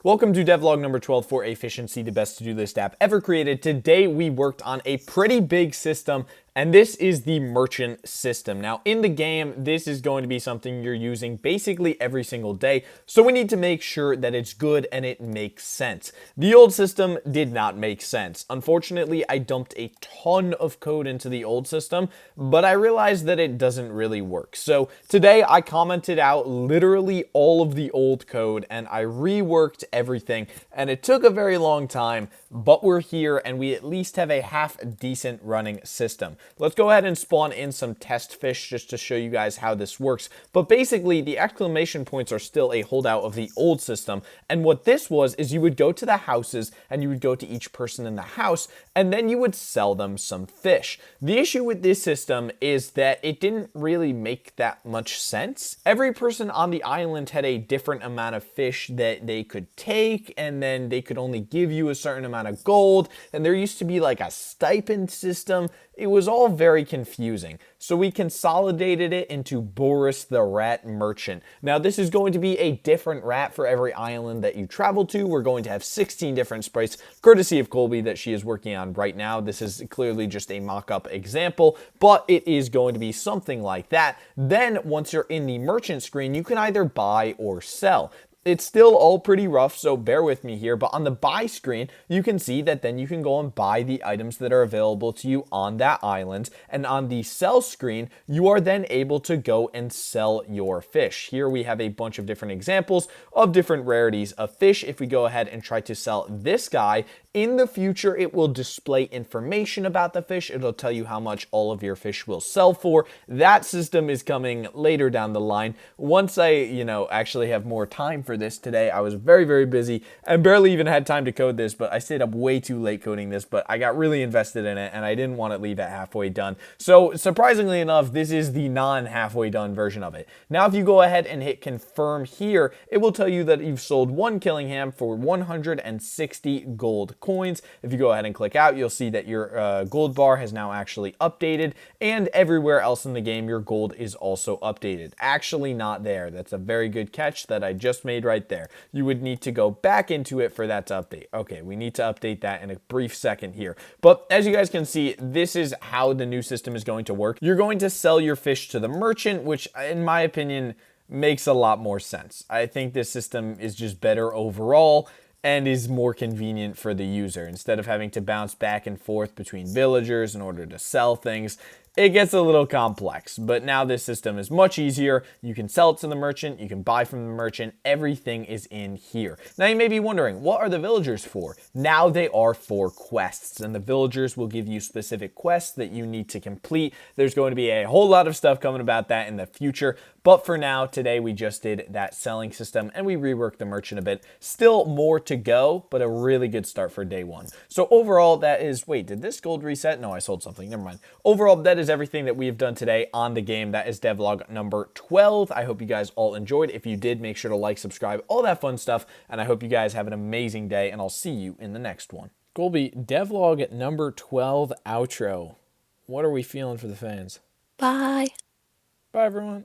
Welcome to devlog number 12 for Efficiency, the best to-do list app ever created. Today we worked on a pretty big system, and this is the merchant system. Now in the game, this is going to be something you're using basically every single day, so we need to make sure that it's good and it makes sense. The old system did not make sense. Unfortunately, I dumped a ton of code into the old system, but I realized that it doesn't really work. So today I commented out literally all of the old code and I reworked everything, and it took a very long time, but we're here and we at least have a half decent running system. Let's go ahead and spawn in some test fish just to show you guys how this works. But basically the exclamation points are still a holdout of the old system, and what this was is you would go to the houses and you would go to each person in the house and then you would sell them some fish. The issue with this system is that it didn't really make that much sense. Every person on the island had a different amount of fish that they could take, and then they could only give you a certain amount of gold, and there used to be like a stipend system. It was all very confusing. So we consolidated it into Boris the Rat Merchant. Now this is going to be a different rat for every island that you travel to. We're going to have 16 different sprites, courtesy of Colby, that she is working on right now. This is clearly just a mock-up example, but it is going to be something like that. Then once you're in the merchant screen, you can either buy or sell. It's still all pretty rough, so bear with me here, but on the buy screen, you can see that then you can go and buy the items that are available to you on that island, and on the sell screen, you are then able to go and sell your fish. Here we have a bunch of different examples of different rarities of fish. If we go ahead and try to sell this guy, in the future, it will display information about the fish. It'll tell you how much all of your fish will sell for. That system is coming later down the line. Once I, actually have more time for this today, I was very, very busy and barely even had time to code this, but I stayed up way too late coding this, but I got really invested in it and I didn't want to leave it halfway done. So surprisingly enough, this is the non-halfway done version of it. Now, if you go ahead and hit confirm here, it will tell you that you've sold one Killingham for 160 gold coins. If you go ahead and click out, you'll see that your gold bar has now actually updated, and everywhere else in the game your gold is also updated. Actually not there. That's a very good catch that I just made right there. You would need to go back into it for that to update. Okay, we need to update that in a brief second here. But as you guys can see, this is how the new system is going to work. You're going to sell your fish to the merchant, which in my opinion makes a lot more sense. I think this system is just better overall and is more convenient for the user. Instead of having to bounce back and forth between villagers in order to sell things, it gets a little complex, but now this system is much easier. You can sell it to the merchant, you can buy from the merchant, everything is in here. Now you may be wondering, what are the villagers for? Now they are for quests, and the villagers will give you specific quests that you need to complete. There's going to be a whole lot of stuff coming about that in the future, but for now, today we just did that selling system and we reworked the merchant a bit. Still more to go, but a really good start for day one. So overall, that is, wait, did this gold reset? No, I sold something, never mind. Overall, that is everything that we have done today on the game. That is devlog number 12. I hope you guys all enjoyed. If you did, make sure to like, subscribe, all that fun stuff, and I hope you guys have an amazing day, and I'll see you in the next one. Colby, devlog number 12 outro. What are we feeling for the fans? Bye. Bye, everyone.